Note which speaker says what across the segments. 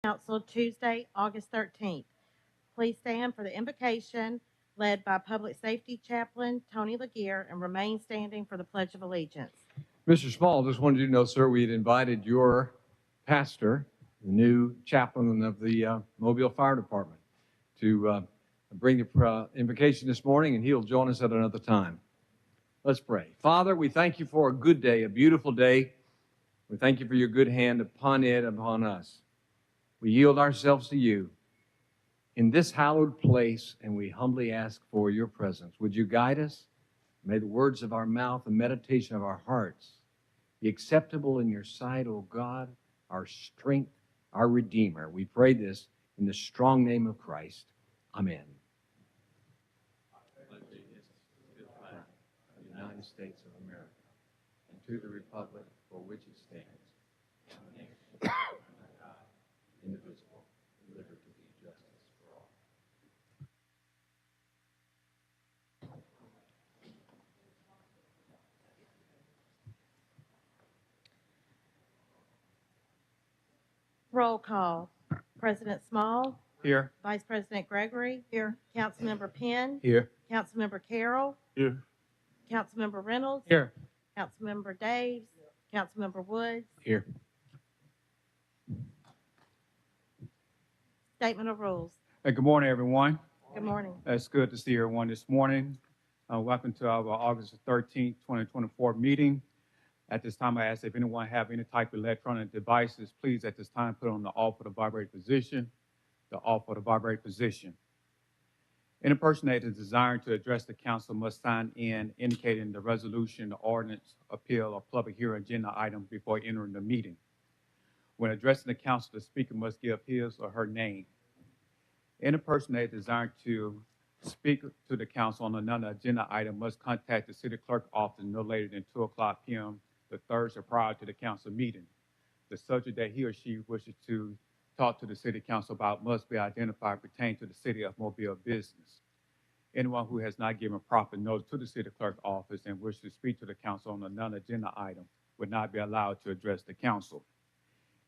Speaker 1: Council Tuesday, August 13th. Please stand for the invocation led by Public Safety Chaplain Tony Laguerre and remain standing for the Pledge of Allegiance.
Speaker 2: Mr. Small, just wanted you to know, sir, we had invited your pastor, the new chaplain of the Mobile Fire Department, to bring the invocation this morning, and he'll join us at another time. Let's pray. Father, we thank you for a good day, a beautiful day. We thank you for your good hand upon it, upon us. We yield ourselves to you in this hallowed place, and we humbly ask for your presence. Would you guide us? May the words of our mouth and meditation of our hearts be acceptable in your sight, O God, our strength, our Redeemer. We pray this in the strong name of Christ. Amen. United States of America, and to the republic for which it stands, one nation, under God, indivisible, with liberty and justice for all.
Speaker 1: Roll call. President Small.
Speaker 3: Here.
Speaker 1: Vice President Gregory.
Speaker 3: Here.
Speaker 1: Councilmember Penn.
Speaker 3: Here.
Speaker 1: Councilmember Carroll.
Speaker 3: Here.
Speaker 1: Councilmember Reynolds.
Speaker 3: Here.
Speaker 1: Councilmember Daves. Councilmember Woods.
Speaker 3: Here.
Speaker 1: Statement of rules.
Speaker 3: Hey, good morning, everyone.
Speaker 1: Good morning.
Speaker 3: It's good to see everyone this morning. Welcome to our August 13th, 2024 meeting. At this time, I ask if anyone have any type of electronic devices, please at this time put on the off or the vibrate position, the off or the vibrate position. Any person that is desiring to address the council must sign in indicating the resolution, the ordinance, appeal, or public hearing agenda item before entering the meeting. When addressing the council, the speaker must give his or her name. Any person that is desiring to speak to the council on another agenda item must contact the city clerk office no later than 2:00 p.m. the Thursday prior to the council meeting. The subject that he or she wishes to talk to the city council about must be identified pertaining to the city of Mobile business. Anyone who has not given proper notice to the city clerk office and wishes to speak to the council on another agenda item would not be allowed to address the council.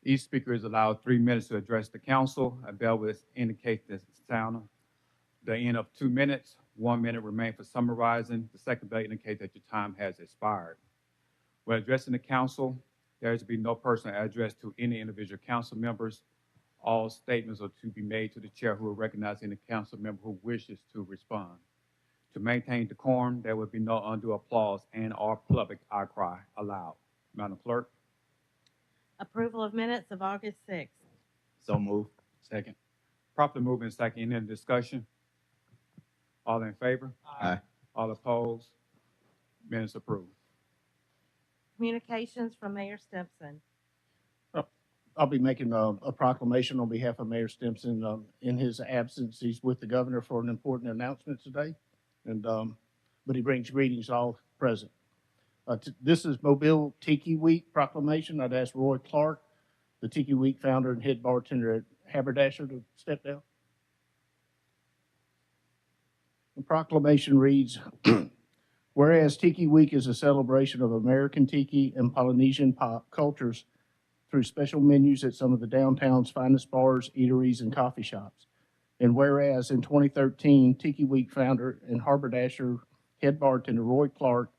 Speaker 3: Each speaker is allowed 3 minutes to address the council. A bell will indicate the sound. The end of 2 minutes, 1 minute remains for summarizing. The second bell indicates that your time has expired. When addressing the council, there is to be no personal address to any individual council members. All statements are to be made to the chair who will recognize any council member who wishes to respond. To maintain decorum, there will be no undue applause and or public outcry allowed. Madam Clerk.
Speaker 1: Approval of minutes of August 6th.
Speaker 3: So moved. Second. Properly moved and second. Any discussion? All in favor?
Speaker 4: Aye.
Speaker 3: All opposed? Minutes approved.
Speaker 1: Communications from Mayor Stimpson.
Speaker 4: I'll be making a proclamation on behalf of Mayor Stimpson. In his absence, he's with the governor for an important announcement today, but he brings greetings to all present. This is Mobile Tiki Week proclamation. I'd ask Roy Clark, the Tiki Week founder and head bartender at Haberdasher, to step down. The proclamation reads, whereas Tiki Week is a celebration of American tiki and Polynesian cultures through special menus at some of the downtown's finest bars, eateries, and coffee shops. And whereas in 2013, Tiki Week founder and Haberdasher head bartender Roy Clark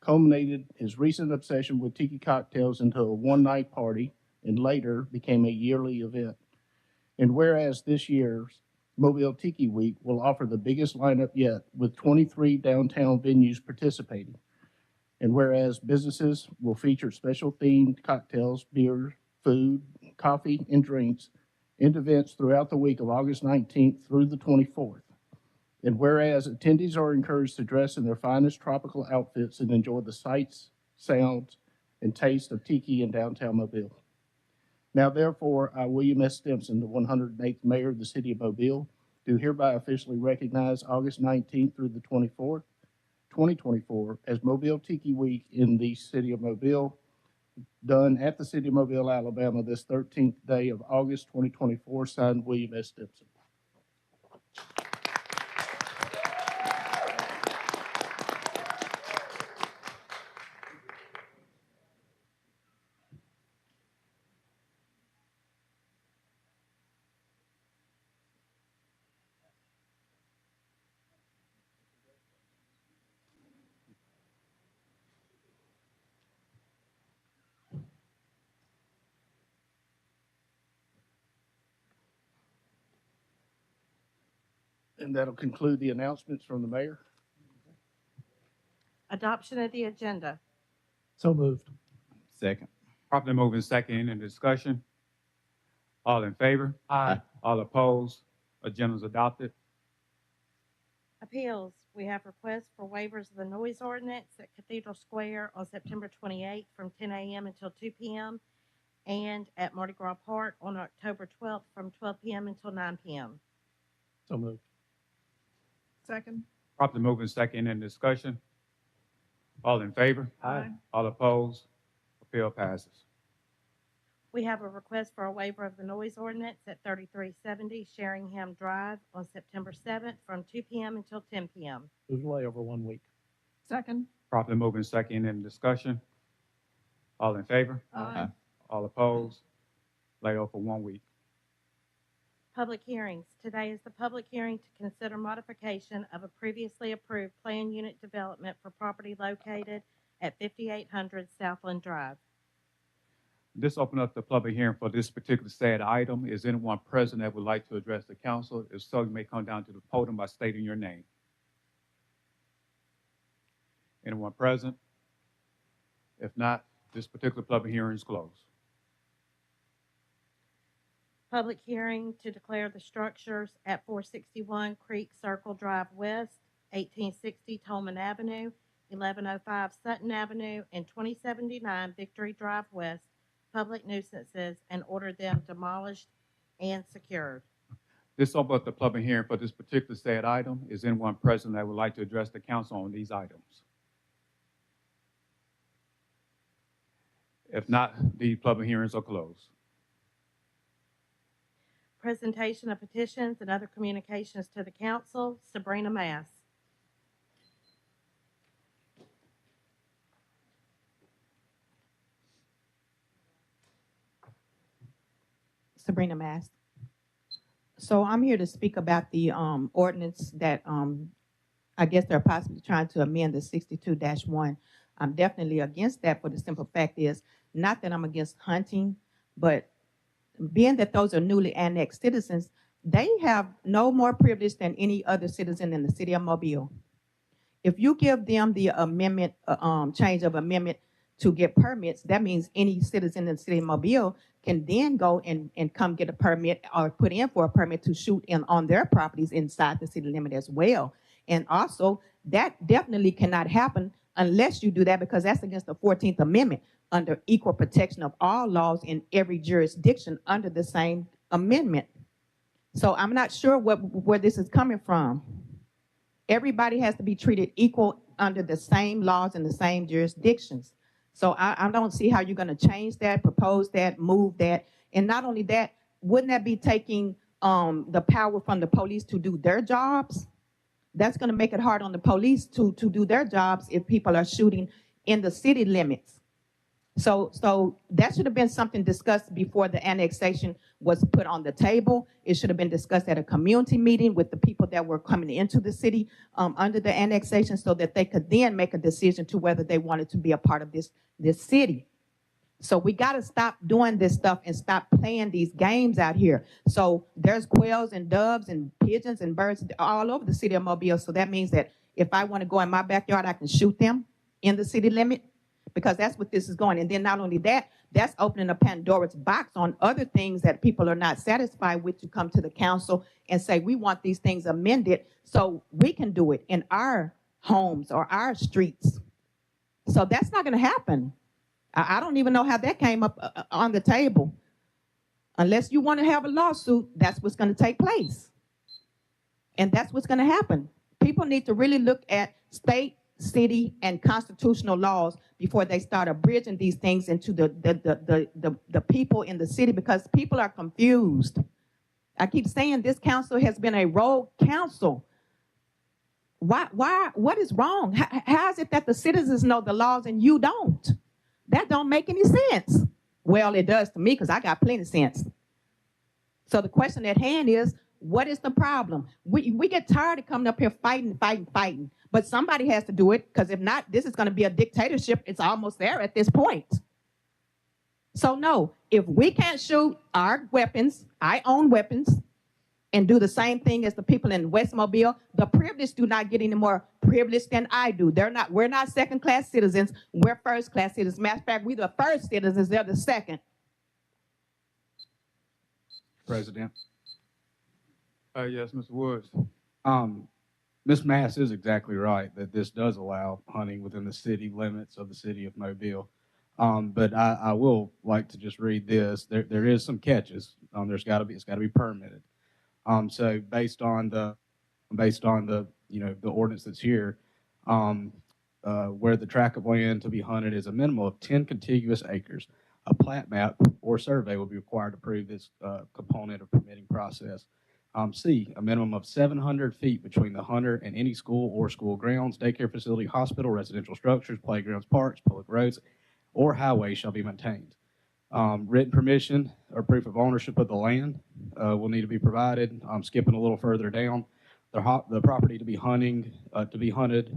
Speaker 4: culminated his recent obsession with tiki cocktails into a one-night party and later became a yearly event. And whereas this year's Mobile Tiki Week will offer the biggest lineup yet with 23 downtown venues participating. And whereas businesses will feature special themed cocktails, beer, food, coffee, and drinks in events throughout the week of August 19th through the 24th. And whereas attendees are encouraged to dress in their finest tropical outfits and enjoy the sights, sounds, and taste of tiki in downtown Mobile. Now, therefore, I, William S. Stimpson, the 108th mayor of the city of Mobile, do hereby officially recognize August 19th through the 24th, 2024 as Mobile Tiki Week in the city of Mobile, done at the city of Mobile, Alabama, this 13th day of August 2024, signed William S. Stimpson. And that'll conclude the announcements from the mayor.
Speaker 1: Adoption of the agenda.
Speaker 5: So moved.
Speaker 6: Second.
Speaker 3: Properly moving second in discussion. All in favor?
Speaker 5: Aye.
Speaker 3: All opposed? Agenda is adopted.
Speaker 1: Appeals. We have requests for waivers of the noise ordinance at Cathedral Square on September 28th from 10 a.m. until 2 p.m. and at Mardi Gras Park on October 12th from 12 p.m. until 9 p.m.
Speaker 5: So moved.
Speaker 7: Second.
Speaker 3: Properly moving second in discussion. All in favor?
Speaker 5: Aye.
Speaker 3: All opposed? Appeal passes.
Speaker 1: We have a request for a waiver of the noise ordinance at 3370 Sheringham Drive on September 7th from 2 p.m. until 10 p.m.
Speaker 5: Move delay over 1 week.
Speaker 7: Second.
Speaker 3: Properly moving second in discussion. All in favor?
Speaker 7: Aye.
Speaker 3: All opposed? Lay over 1 week.
Speaker 1: Public hearings. Today is the public hearing to consider modification of a previously approved plan unit development for property located at 5800 Southland Drive.
Speaker 3: This opens up the public hearing for this particular said item. Is anyone present that would like to address the council? If so, you may come down to the podium by stating your name. Anyone present? If not, this particular public hearing is closed.
Speaker 1: Public hearing to declare the structures at 461 Creek Circle Drive West, 1860 Tolman Avenue, 1105 Sutton Avenue, and 2079 Victory Drive West public nuisances and order them demolished and secured.
Speaker 3: This opens up the public hearing for this particular said item. Is anyone present that would like to address the council on these items? If not, the public hearings are closed.
Speaker 1: Presentation of petitions and other communications to the council. Sabrina Mass.
Speaker 8: Sabrina Mast. So I'm here to speak about the ordinance that I guess they're possibly trying to amend, the 62-1. I'm definitely against that for the simple fact is, not that I'm against hunting, but being that those are newly annexed citizens, they have no more privilege than any other citizen in the city of Mobile. If you give them the amendment, change of amendment to get permits, that means any citizen in the city of Mobile can then go and come get a permit or put in for a permit to shoot in on their properties inside the city limit as well. And also, that definitely cannot happen unless you do that, because that's against the 14th Amendment under equal protection of all laws in every jurisdiction under the same amendment. So I'm not sure where this is coming from. Everybody has to be treated equal under the same laws in the same jurisdictions. So I don't see how you're going to change that, propose that, move that. And not only that, wouldn't that be taking the power from the police to do their jobs? That's going to make it hard on the police to do their jobs if people are shooting in the city limits. So that should have been something discussed before the annexation was put on the table. It should have been discussed at a community meeting with the people that were coming into the city under the annexation, so that they could then make a decision to whether they wanted to be a part of this city. So we got to stop doing this stuff and stop playing these games out here. So there's quails and doves and pigeons and birds all over the city of Mobile. So that means that if I want to go in my backyard, I can shoot them in the city limit, because that's what this is going. And then not only that, that's opening a Pandora's box on other things that people are not satisfied with to come to the council and say, we want these things amended so we can do it in our homes or our streets. So that's not going to happen. I don't even know how that came up on the table. Unless you want to have a lawsuit, that's what's going to take place. And that's what's going to happen. People need to really look at state, city, and constitutional laws before they start abridging these things into the people in the city, because people are confused. I keep saying this council has been a rogue council. Why, what is wrong? How is it that the citizens know the laws and you don't? That don't make any sense. Well, it does to me, because I got plenty of sense. So the question at hand is, what is the problem? We get tired of coming up here fighting. But somebody has to do it, because if not, this is going to be a dictatorship. It's almost there at this point. So no, if we can't shoot our weapons, I own weapons, and do the same thing as the people in West Mobile. The privileged do not get any more privilege than I do. We're not second-class citizens. We're first-class citizens. Matter of fact, we're the first citizens. They're the second.
Speaker 6: President.
Speaker 3: Yes, Mr. Woods.
Speaker 6: Ms. Mass is exactly right that this does allow hunting within the city limits of the city of Mobile. But I will like to just read this. There is some catches. It's got to be permitted. So based on the the ordinance that's here, where the tract of land to be hunted is a minimum of 10 contiguous acres, a plat map or survey will be required to prove this component of permitting process. C, a minimum of 700 feet between the hunter and any school or school grounds, daycare facility, hospital, residential structures, playgrounds, parks, public roads, or highways shall be maintained. Written permission or proof of ownership of the land will need to be provided. Skipping a little further down, the property to be hunted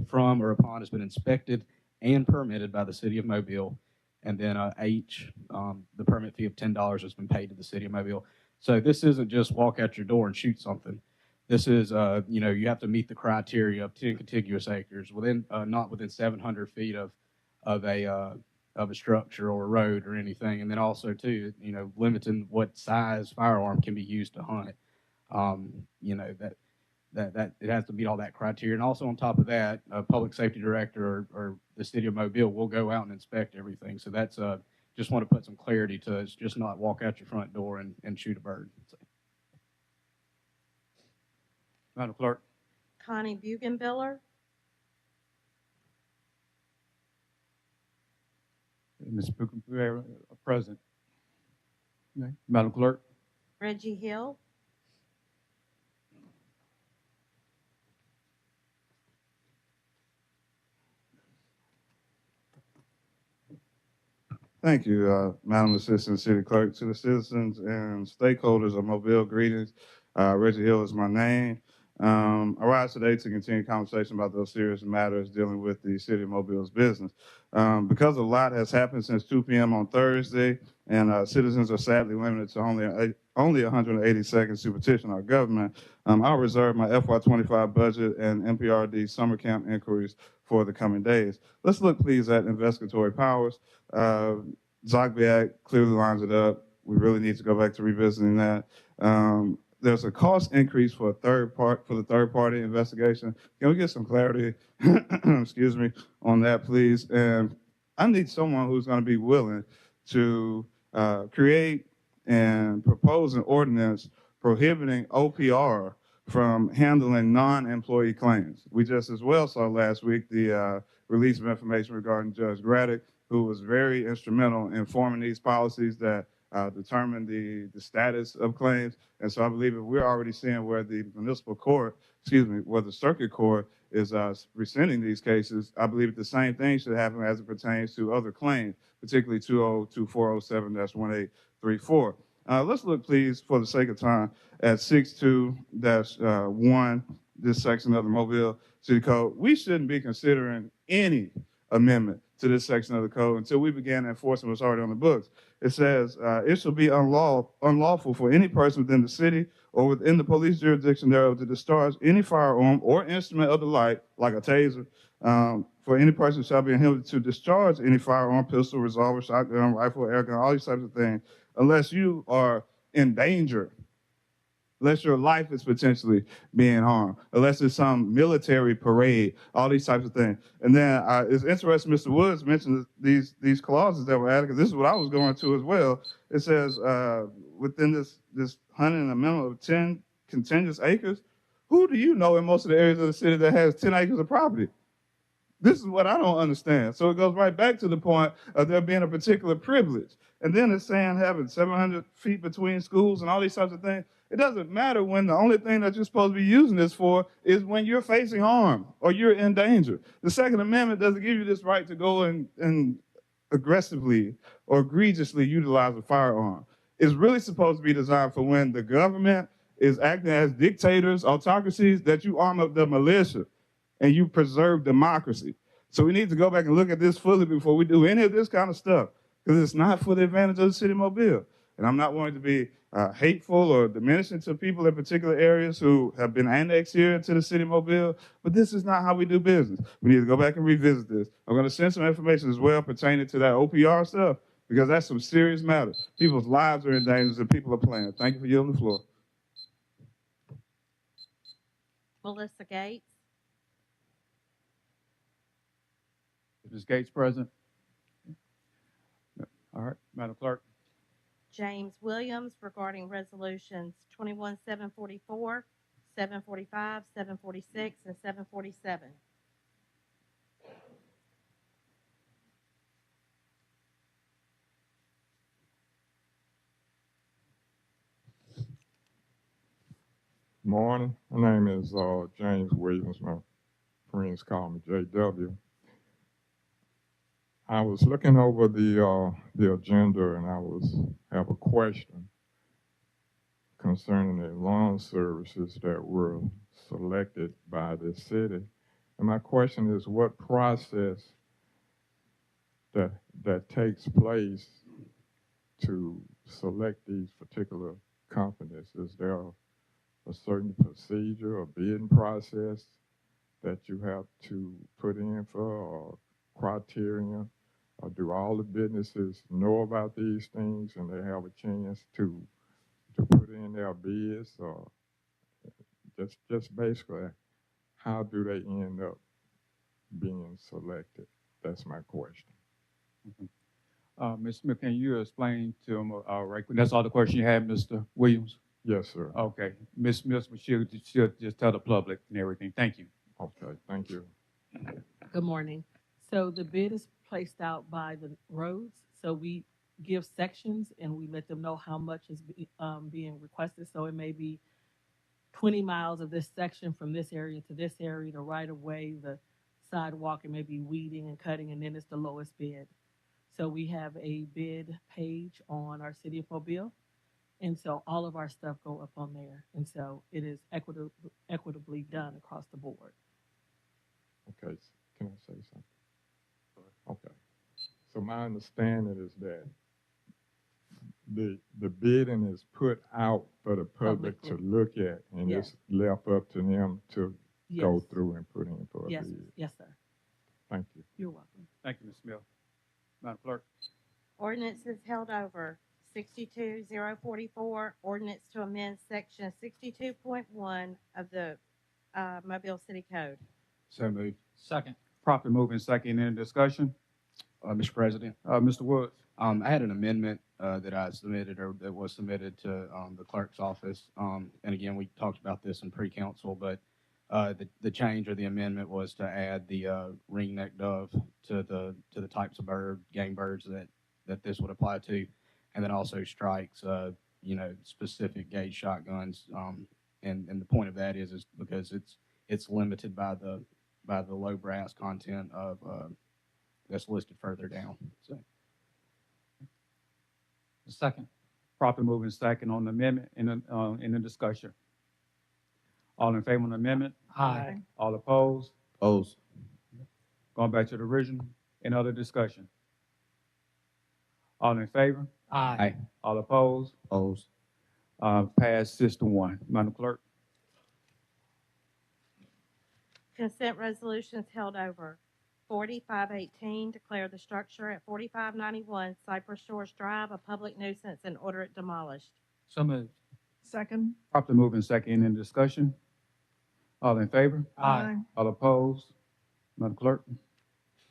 Speaker 6: from or upon has been inspected and permitted by the city of Mobile. And then H, the permit fee of $10 has been paid to the city of Mobile. So this isn't just walk out your door and shoot something. This is, you have to meet the criteria of 10 contiguous acres within, not within 700 feet of a structure or a road or anything. And then also too, limiting what size firearm can be used to hunt. That it has to meet all that criteria. And also on top of that, a public safety director or the city of Mobile will go out and inspect everything. So that's just want to put some clarity to it. It's just not walk out your front door and shoot a bird. So.
Speaker 3: Madam Clerk.
Speaker 1: Connie Bugenbiller,
Speaker 3: Ms. Buchenberry, present. Okay. Madam Clerk.
Speaker 1: Reggie Hill,
Speaker 9: Thank you, Madam Assistant City Clerk. To the citizens and stakeholders of Mobile, greetings. Reggie Hill is my name. I rise today to continue conversation about those serious matters dealing with the city of Mobile's business. Because a lot has happened since 2 p.m. on Thursday, and citizens are sadly limited to only 180 seconds to petition our government, I'll reserve my FY25 budget and MPRD summer camp inquiries for the coming days. Let's look, please, at investigatory powers. Zogby Act clearly lines it up. We really need to go back to revisiting that. There's a cost increase for the third party investigation. Can we get some clarity, excuse me, on that, please? And I need someone who's going to be willing to create and propose an ordinance prohibiting OPR from handling non-employee claims. We just as well saw last week the release of information regarding Judge Graddick, who was very instrumental in forming these policies that determine the status of claims. And so I believe if we're already seeing where the where the circuit court is rescinding these cases, I believe the same thing should happen as it pertains to other claims, particularly 202-407-1834. Let's look, please, for the sake of time, at 62-1, this section of the Mobile City Code. We shouldn't be considering any amendment to this section of the code until we began enforcing what's already on the books. It says, it shall be unlawful for any person within the city or within the police jurisdiction thereof to discharge any firearm or instrument of the like a taser, for any person shall be inhibited to discharge any firearm, pistol, revolver, shotgun, rifle, air gun, all these types of things, unless you are in danger, unless your life is potentially being harmed, unless it's some military parade, all these types of things. And then it's interesting, Mr. Woods mentioned these clauses that were added, because this is what I was going to as well. It says within this hunting a minimum of 10 contiguous acres. Who do you know in most of the areas of the city that has 10 acres of property? This is what I don't understand. So it goes right back to the point of there being a particular privilege. And then it's saying having 700 feet between schools and all these types of things. It doesn't matter when the only thing that you're supposed to be using this for is when you're facing harm or you're in danger. The Second Amendment doesn't give you this right to go and aggressively or egregiously utilize a firearm. It's really supposed to be designed for when the government is acting as dictators, autocracies, that you arm up the militia and you preserve democracy. So we need to go back and look at this fully before we do any of this kind of stuff, because it's not for the advantage of the city of Mobile. And I'm not wanting to be hateful or diminishing to people in particular areas who have been annexed here to the city of Mobile, but this is not how we do business. We need to go back and revisit this. I'm going to send some information as well pertaining to that OPR stuff, because that's some serious matters. People's lives are in danger and people are playing. Thank you for yielding the floor.
Speaker 1: Melissa Gates,
Speaker 3: Is Ms. Gates present? All right, Madam Clerk.
Speaker 1: James Williams regarding resolutions 21-744, 745, 746, and 747.
Speaker 10: Morning. My name is James Williams. My friends call me JW. I was looking over the agenda and have a question concerning the lawn services that were selected by the city. And my question is, what process that takes place to select these particular companies? Is there a certain procedure or bidding process that you have to put in for, or criteria? Or do all the businesses know about these things and they have a chance to put in their bids? Or just basically, how do they end up being selected? That's my question.
Speaker 3: Ms. Smith, can you explain to him, right, that's all the question you had, Mr. Williams?
Speaker 10: Yes, sir.
Speaker 3: Okay, Ms. Smith, she'll just tell the public and everything. Thank you.
Speaker 10: Okay, thank you.
Speaker 11: Good morning. So the bid is placed out by the roads. So we give sections and we let them know how much is being requested. So it may be 20 miles of this section from this area to this area, the right of way, the sidewalk, and maybe weeding and cutting, and then it's the lowest bid. So we have a bid page on our City of Mobile. And so all of our stuff go up on there. And so it is equitably done across the board.
Speaker 10: Okay, can I say something? Okay. So my understanding is that the bidding is put out for the public to look at, and
Speaker 11: Yes.
Speaker 10: it's left up to them to go
Speaker 11: Yes.
Speaker 10: through and put in for a
Speaker 11: Yes,
Speaker 10: bid.
Speaker 11: yes, sir.
Speaker 10: Thank you.
Speaker 11: You're welcome.
Speaker 3: Thank you, Ms. Smith. Madam Clerk.
Speaker 1: Ordinances held over. 62-044, ordinance to amend section 62.1 of the Mobile City Code.
Speaker 6: So moved.
Speaker 5: Second.
Speaker 3: Properly moving second, any discussion?
Speaker 6: Mr. President,
Speaker 3: Mr. Woods.
Speaker 6: I had an amendment that I submitted, or that was submitted to the clerk's office. And again, we talked about this in pre-council, but the change or the amendment was to add the ringneck dove to the types of game birds that this would apply to, and then also strikes specific gauge shotguns. And the point of that is because it's limited by the low brass content of that's listed further down. So.
Speaker 5: Second.
Speaker 3: Properly moving second on the amendment in the discussion. All in favor of the amendment?
Speaker 5: Aye.
Speaker 3: All opposed?
Speaker 6: Opposed.
Speaker 3: Going back to the original. Any other discussion? All in favor?
Speaker 5: Aye.
Speaker 3: All opposed?
Speaker 6: Opposed.
Speaker 3: Passed 6-1. Madam Clerk.
Speaker 1: Consent resolutions held over. 4518, declare the structure at 4591 Cypress Shores Drive a public nuisance and order it demolished.
Speaker 5: So moved.
Speaker 7: Second.
Speaker 3: Properly moving second in discussion. All in favor?
Speaker 5: Aye.
Speaker 3: All opposed? Madam Clerk.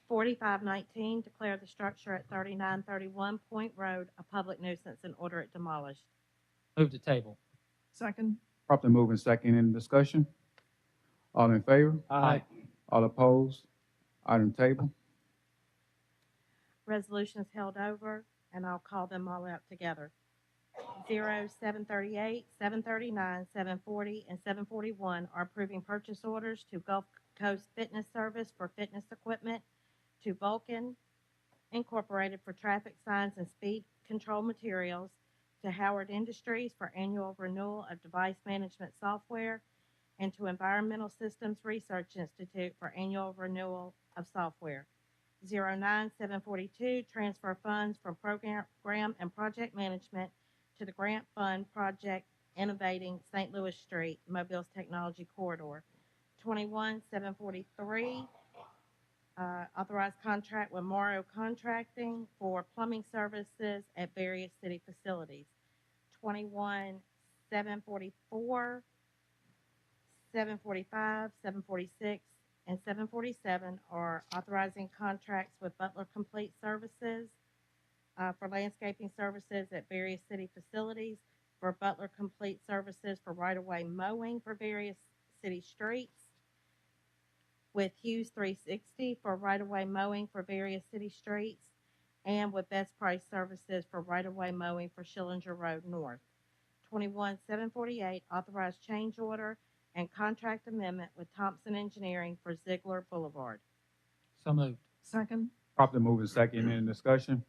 Speaker 1: 4519, declare the structure at 3931 Point Road a public nuisance and order it demolished.
Speaker 5: Move to table.
Speaker 7: Second.
Speaker 3: Properly moving second in discussion. All in favor?
Speaker 5: Aye.
Speaker 3: All opposed? Item table.
Speaker 1: Resolutions held over, and I'll call them all out together. 0738, 739, 740, and 741 are approving purchase orders to Gulf Coast Fitness Service for fitness equipment, to Vulcan Incorporated for traffic signs and speed control materials, to Howard Industries for annual renewal of device management software, and to Environmental Systems Research Institute for annual renewal of software. 09742, transfer funds from program and project management to the grant fund project Innovating St. Louis Street, Mobile's Technology Corridor. 21-743, authorized contract with Morrow Contracting for plumbing services at various city facilities. 21-744, 745, 746, and 747 are authorizing contracts with Butler Complete Services for landscaping services at various city facilities, for Butler Complete Services for right-of-way mowing for various city streets, with Hughes 360 for right-of-way mowing for various city streets, and with Best Price Services for right-of-way mowing for Schillinger Road North. 21-748, authorized change order and contract amendment with Thompson Engineering for Ziegler Boulevard.
Speaker 5: So moved.
Speaker 7: Second.
Speaker 3: Properly moved and second. Any discussion?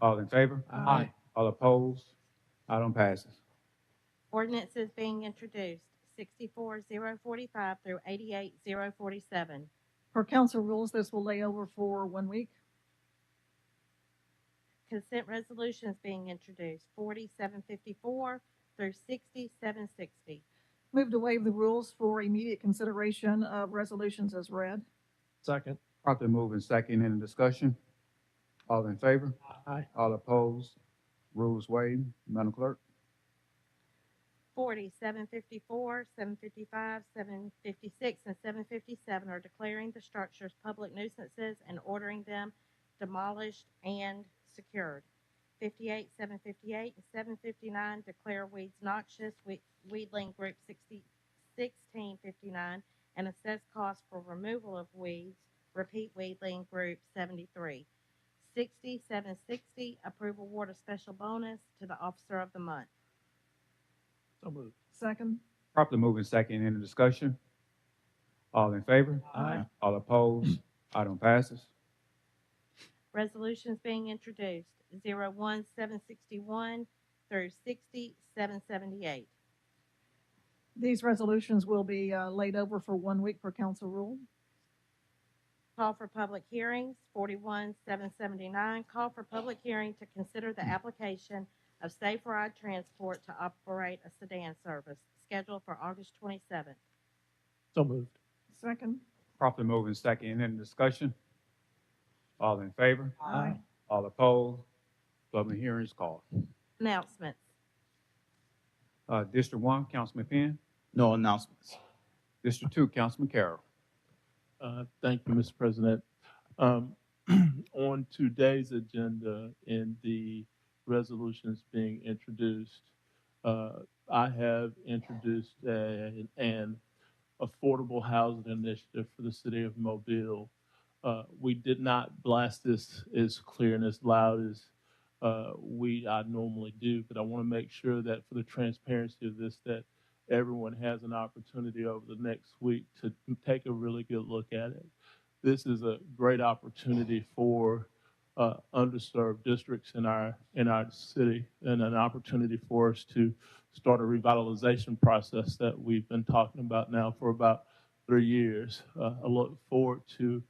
Speaker 3: All in favor?
Speaker 5: Aye.
Speaker 3: All opposed? Item passes.
Speaker 1: Ordinances being introduced, 64-045 through 88-047.
Speaker 7: Per council rules, this will lay over for 1 week.
Speaker 1: Consent resolutions being introduced, 4754 through 6760.
Speaker 7: Move to waive the rules for immediate consideration of resolutions as read.
Speaker 5: Second.
Speaker 3: Properly moved and second. Any discussion? All in favor?
Speaker 5: Aye.
Speaker 3: All opposed? Rules waived. Madam Clerk.
Speaker 1: 40, 754, 755, 756, and 757 are declaring the structures public nuisances and ordering them demolished and secured. 58, 758, and 759 declare weeds noxious, Weedling Group 1659, and assess costs for removal of weeds, repeat Weedling Group 73. 60, 760, approve award of special bonus to the officer of the month.
Speaker 5: So moved.
Speaker 7: Second.
Speaker 3: Properly moved and second. Any discussion? All in favor?
Speaker 5: Aye.
Speaker 3: All opposed? Item passes.
Speaker 1: Resolutions being introduced, 01-761 through 60-778.
Speaker 7: These resolutions will be laid over for 1 week per council rule.
Speaker 1: Call for public hearings, 41-779. Call for public hearing to consider the application of Safe Ride Transport to operate a sedan service, scheduled for August 27th.
Speaker 5: So moved.
Speaker 7: Second.
Speaker 3: Properly moved and second. Any discussion? All in favor?
Speaker 7: Aye.
Speaker 3: All opposed? Public hearing is called.
Speaker 1: Announcements.
Speaker 3: District 1, Councilman Penn.
Speaker 12: No announcements.
Speaker 3: District 2, Councilman Carroll.
Speaker 13: Thank you, Mr. President. On today's agenda, in the resolutions being introduced, I have introduced an affordable housing initiative for the city of Mobile. We did not blast this as clear and as loud as I normally do, but I want to make sure that for the transparency of this, that everyone has an opportunity over the next week to take a really good look at it. This is a great opportunity for underserved districts in our city, and an opportunity for us to start a revitalization process that we've been talking about now for about 3 years. I look forward to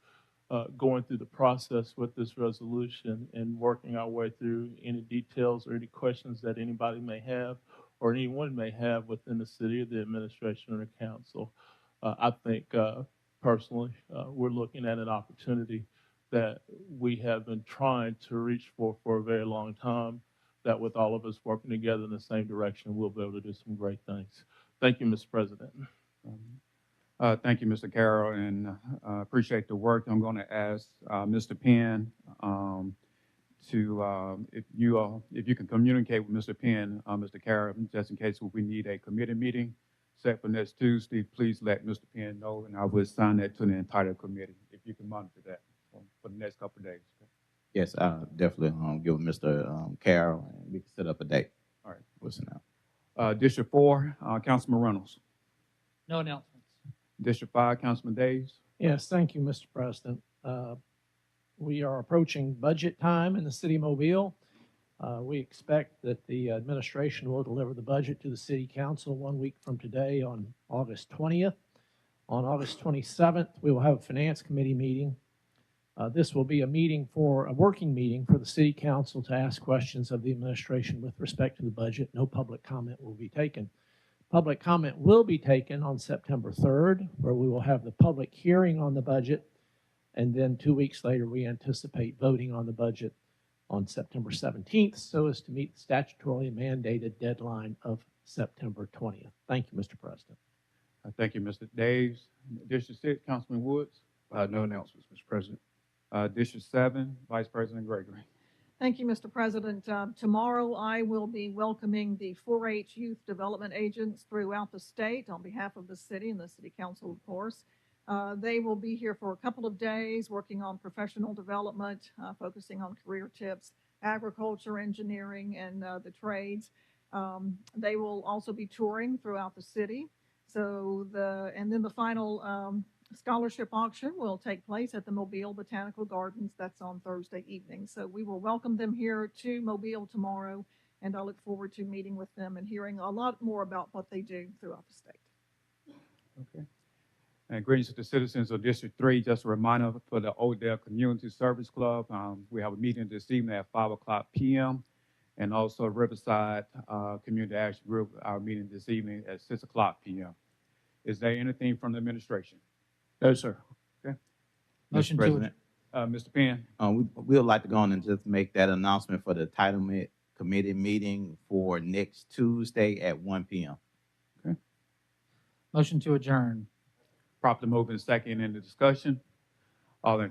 Speaker 13: going through the process with this resolution and working our way through any details or any questions that anybody may have or anyone may have within the city or the administration or the council. I think personally, we're looking at an opportunity that we have been trying to reach for a very long time, that with all of us working together in the same direction, we'll be able to do some great things. Thank you, Mr. President.
Speaker 3: Thank you, Mr. Carroll, and appreciate the work. I'm going to ask Mr. Penn to, if you can communicate with Mr. Penn, Mr. Carroll, just in case we need a committee meeting set for next Tuesday, please let Mr. Penn know, and I will assign that to the entire committee, if you can monitor that for the next couple of days.
Speaker 12: Yes, I'll definitely give Mr. Carroll, and we can set up a date.
Speaker 3: All right.
Speaker 12: Listen out.
Speaker 3: District 4, Councilman Reynolds.
Speaker 5: No announcements.
Speaker 3: District 5, Councilman Days.
Speaker 14: Yes, thank you, Mr. President. We are approaching budget time in the city of Mobile. We expect that the administration will deliver the budget to the city council 1 week from today on August 20th. On August 27th, we will have a finance committee meeting. This will be a working meeting for the city council to ask questions of the administration with respect to the budget. No public comment will be taken. Public comment will be taken on September 3rd, where we will have the public hearing on the budget. And then 2 weeks later, we anticipate voting on the budget on September 17th, so as to meet the statutorily mandated deadline of September 20th. Thank you, Mr. President.
Speaker 3: Thank you, Mr. Daves. District 6, Councilman Woods.
Speaker 6: No announcements, Mr. President.
Speaker 3: District 7, Vice President Gregory.
Speaker 7: Thank you, Mr. President. Tomorrow, I will be welcoming the 4-H youth development agents throughout the state on behalf of the city and the city council, of course. They will be here for a couple of days working on professional development, focusing on career tips, agriculture, engineering, and the trades. They will also be touring throughout the city. And then the final scholarship auction will take place at the Mobile Botanical Gardens. That's on Thursday evening. So we will welcome them here to Mobile tomorrow, and I look forward to meeting with them and hearing a lot more about what they do throughout the state.
Speaker 3: Okay. And greetings to the citizens of District 3. Just a reminder for the Odell Community Service Club. We have a meeting this evening at 5:00 p.m. And also Riverside Community Action Group, our meeting this evening at 6:00 p.m. Is there anything from the administration?
Speaker 4: No, sir.
Speaker 3: Okay.
Speaker 12: Mr. President,
Speaker 3: Mr. Penn.
Speaker 12: we would like to go on and just make that announcement for the entitlement committee meeting for next Tuesday at 1 p.m.
Speaker 3: Okay.
Speaker 5: Motion to adjourn.
Speaker 3: Properly moving second in the discussion. All in